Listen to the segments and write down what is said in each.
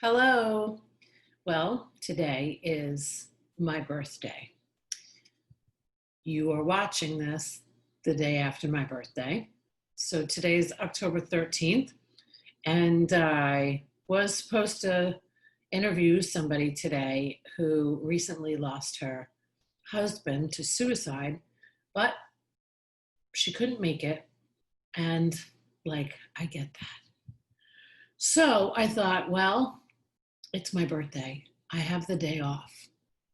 Hello. Well, today is my birthday. You are watching this the day after my birthday. So today's October 13th, and I was supposed to interview somebody today who recently lost her husband to suicide, but she couldn't make it. And I get that. So I thought, well, it's my birthday. I have the day off.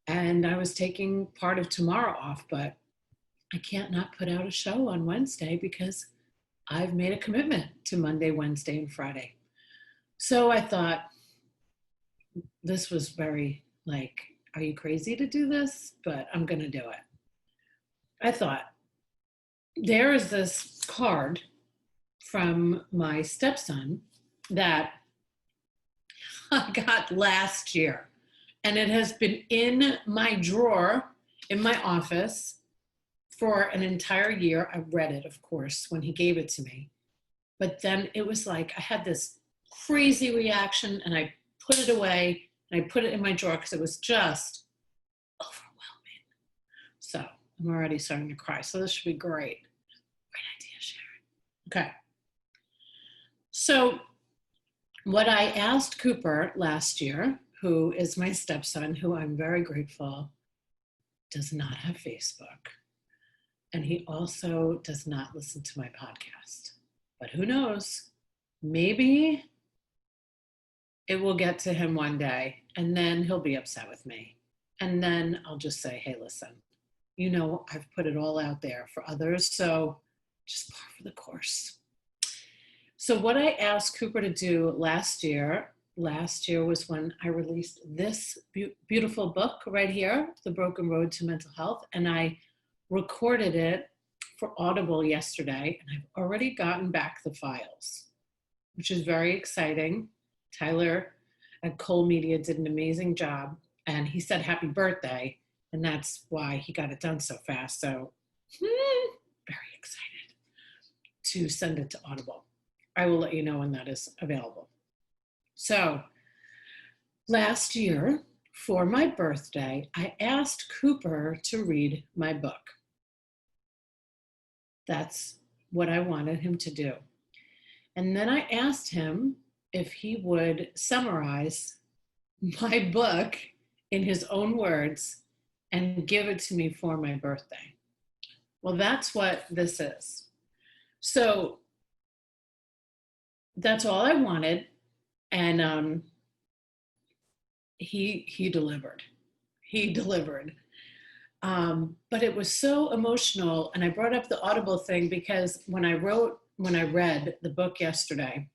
And I was taking part of tomorrow off, but I can't not put out a show on Wednesday because I've made a commitment to Monday, Wednesday, and Friday. So I thought this was very are you crazy to do this? But I'm going to do it. I thought there is this card from my stepson that I got last year. And it has been in my drawer in my office for an entire year. I read it, of course, when he gave it to me. But then it was like I had this crazy reaction and I put it away and I put it in my drawer because it was just overwhelming. So I'm already starting to cry. So this should be great. Great idea, Sharon. Okay. So what I asked Cooper last year, who is my stepson, who I'm very grateful, does not have Facebook. And he also does not listen to my podcast. But who knows? Maybe it will get to him one day, and then he'll be upset with me. And then I'll just say, hey, listen, I've put it all out there for others, so just par for the course. So what I asked Cooper to do last year was when I released this beautiful book right here, The Broken Road to Mental Health, and I recorded it for Audible yesterday, and I've already gotten back the files, which is very exciting. Tyler at Cole Media did an amazing job, and he said happy birthday, and that's why he got it done so fast. So very excited to send it to Audible. I will let you know when that is available. So last year, for my birthday, I asked Cooper to read my book. That's what I wanted him to do. And then I asked him if he would summarize my book in his own words and give it to me for my birthday. Well, that's what this is. So that's all I wanted. And he delivered. He delivered. But it was so emotional. And I brought up the Audible thing because when I read the book yesterday,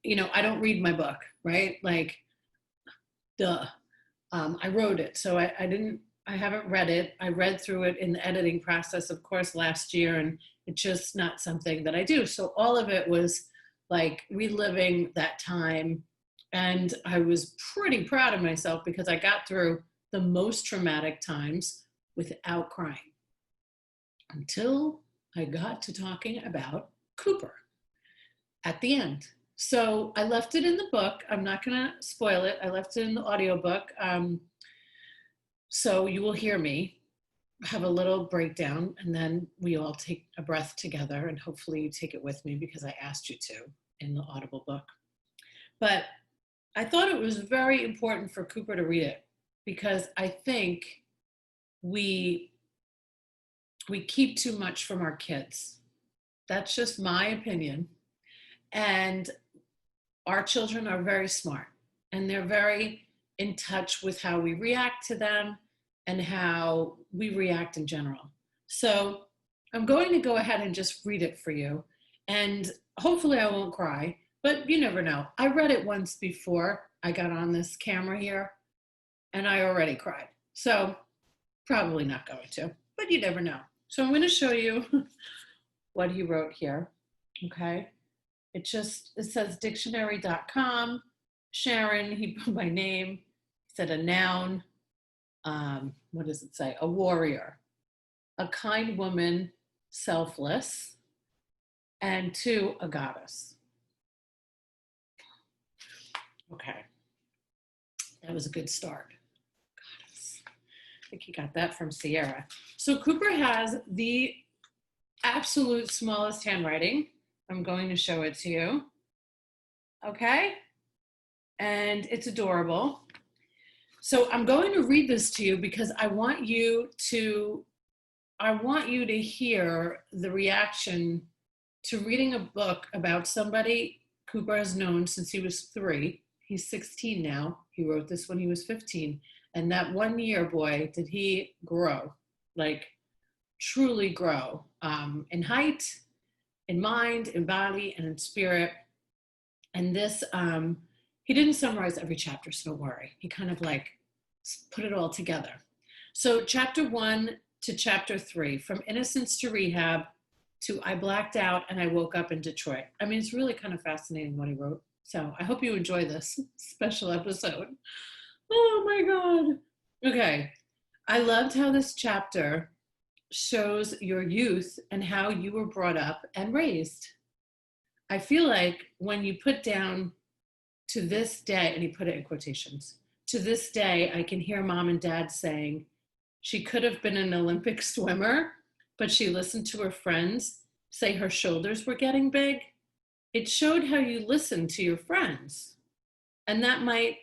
I don't read my book, right? Duh. I wrote it. So I haven't read it. I read through it in the editing process, of course, last year, and it's just not something that I do. So all of it was reliving that time. And I was pretty proud of myself because I got through the most traumatic times without crying until I got to talking about Cooper at the end. So I left it in the book. I'm not going to spoil it. I left it in the audiobook. So you will hear me have a little breakdown, and then we all take a breath together, and hopefully you take it with me because I asked you to in the Audible book. But I thought it was very important for Cooper to read it because I think we keep too much from our kids. That's just my opinion. And our children are very smart, and they're very in touch with how we react to them and how we react in general. So I'm going to go ahead and just read it for you. And hopefully I won't cry, but you never know. I read it once before I got on this camera here, and I already cried. So probably not going to, but you never know. So I'm going to show you what he wrote here, okay? It says dictionary.com, Sharon, he put my name, he said a noun, what does it say? A warrior, a kind woman, selfless, and 2, a goddess. Okay, was a good start. I think he got that from Sierra. So Cooper has the absolute smallest handwriting. I'm going to show it to you. Okay? And it's adorable. So I'm going to read this to you because I want you to hear the reaction to reading a book about somebody Cooper has known since he was 3. He's 16 now. He wrote this when he was 15. And that 1 year, boy, did he grow, like truly grow in height, in mind, in body, and in spirit. And this, he didn't summarize every chapter, so don't worry. He kind of like put it all together. So chapter 1 to chapter 3, from innocence to rehab to I blacked out and I woke up in Detroit. I mean, it's really kind of fascinating what he wrote. So I hope you enjoy this special episode. Oh my God. Okay. I loved how this chapter shows your youth and how you were brought up and raised. I feel like when you put down to this day, and he put it in quotations, to this day, I can hear mom and dad saying, she could have been an Olympic swimmer, but she listened to her friends say her shoulders were getting big. It showed how you listened to your friends. And that might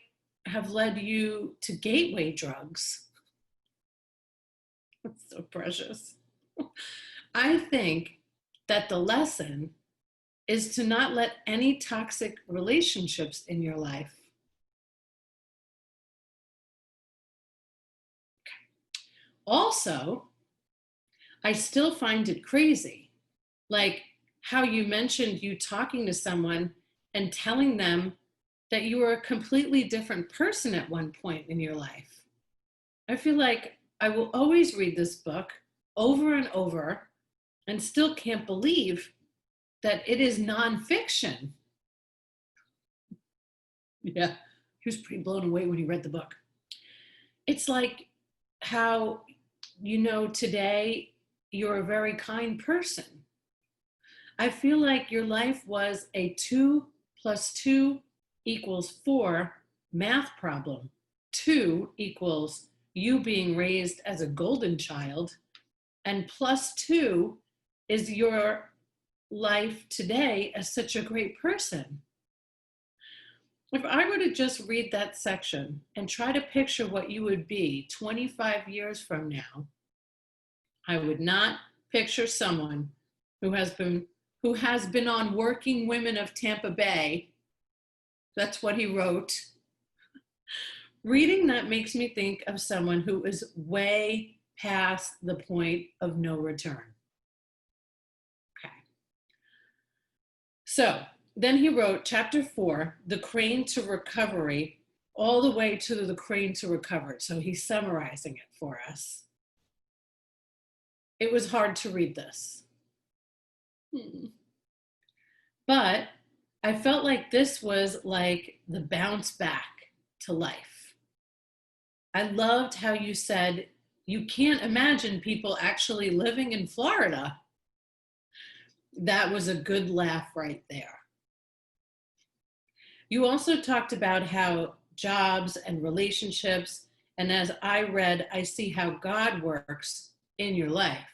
have led you to gateway drugs. That's so precious. I think that the lesson is to not let any toxic relationships in your life. Also, I still find it crazy, like how you mentioned you talking to someone and telling them that you were a completely different person at one point in your life. I feel like I will always read this book over and over and still can't believe that it is nonfiction. Yeah, he was pretty blown away when he read the book. It's like how, today you're a very kind person. I feel like your life was a 2 + 2 = 4 math problem. 2 equals you being raised as a golden child, and +2 is your life today as such a great person. If I were to just read that section and try to picture what you would be 25 years from now, I would not picture someone who has been on Working Women of Tampa Bay. That's what he wrote. Reading that makes me think of someone who is way past the point of no return. Okay. So then he wrote chapter 4, The Crane to Recovery, all the way to the crane to recover. So he's summarizing it for us. It was hard to read this. But I felt like this was like the bounce back to life. I loved how you said, you can't imagine people actually living in Florida. That was a good laugh right there. You also talked about how jobs and relationships, and as I read, I see how God works in your life.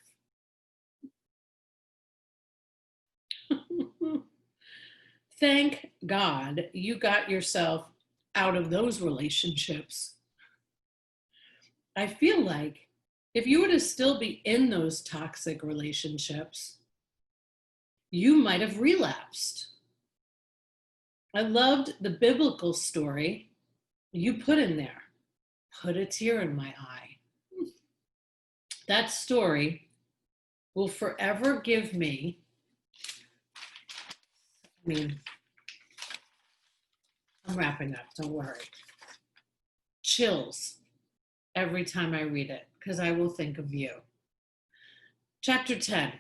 Thank God you got yourself out of those relationships. I feel like if you were to still be in those toxic relationships, you might have relapsed. I loved the biblical story you put in there. Put a tear in my eye. That story will forever give me, I'm wrapping up, don't worry, chills every time I read it, because I will think of you. Chapter 10,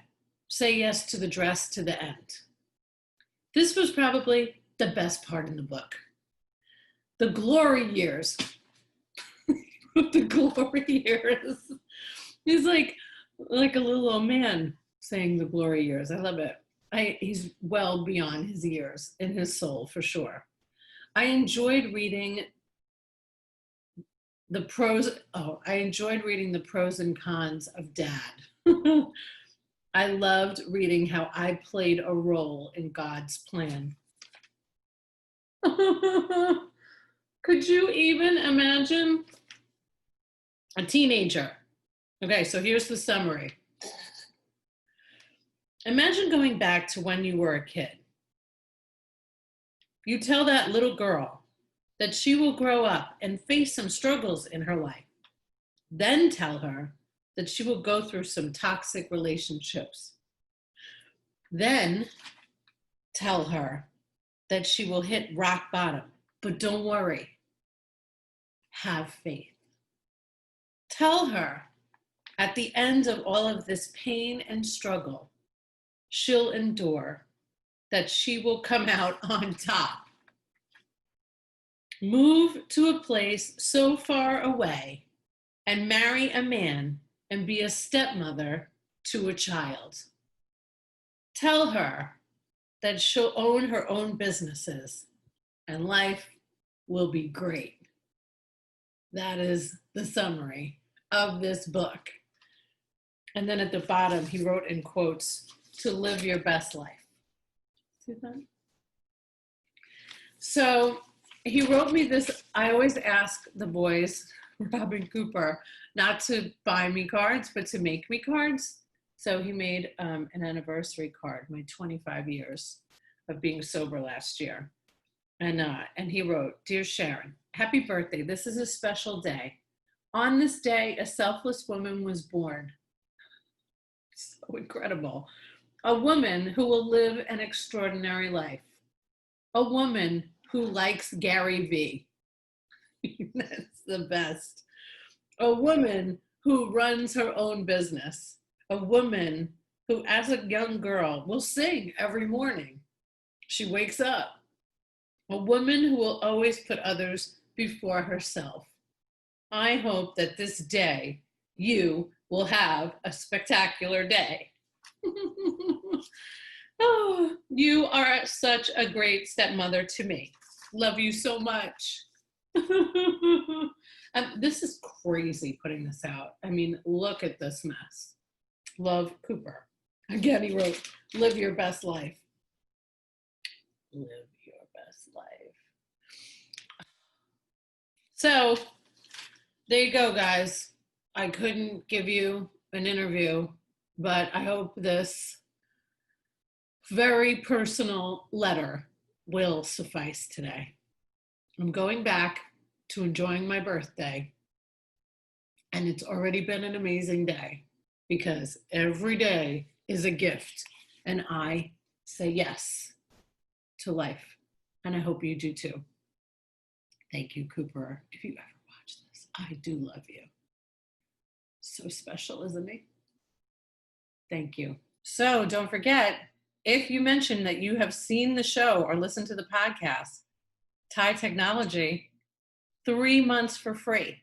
Say Yes to the Dress to the End. This was probably the best part in the book. The glory years. The glory years. He's like a little old man saying the glory years. I love it. He's well beyond his years in his soul, for sure. I enjoyed reading the pros. Oh, I enjoyed reading the pros and cons of dad. I loved reading how I played a role in God's plan. Could you even imagine a teenager? Okay, so here's the summary. Imagine going back to when you were a kid. You tell that little girl that she will grow up and face some struggles in her life. Then tell her that she will go through some toxic relationships. Then tell her that she will hit rock bottom. But don't worry. Have faith. Tell her at the end of all of this pain and struggle, she'll endure, that she will come out on top. Move to a place so far away and marry a man and be a stepmother to a child. Tell her that she'll own her own businesses and life will be great. That is the summary of this book. And then at the bottom, he wrote in quotes, to live your best life. See that? So he wrote me this. I always ask the boys, Rob and Cooper, not to buy me cards, but to make me cards. So he made an anniversary card, my 25 years of being sober last year. And he wrote, Dear Sharon, happy birthday. This is a special day. On this day, a selfless woman was born. So incredible. A woman who will live an extraordinary life. A woman who likes Gary Vee. That's the best. A woman who runs her own business. A woman who, as a young girl, will sing every morning. She wakes up. A woman who will always put others before herself. I hope that this day you will have a spectacular day. Oh, you are such a great stepmother to me. Love you so much. This is crazy putting this out. I mean, look at this mess. Love, Cooper. Again, he wrote, live your best life. Live your best life. So there you go, guys. I couldn't give you an interview, but I hope this very personal letter will suffice today. I'm going back to enjoying my birthday, and it's already been an amazing day because every day is a gift, and I say yes to life, and I hope you do too. Thank you, Cooper. If you ever watch this, I do love you. So special, isn't he? Thank you. So don't forget, if you mention that you have seen the show or listened to the podcast, Thai Technology, 3 months for free.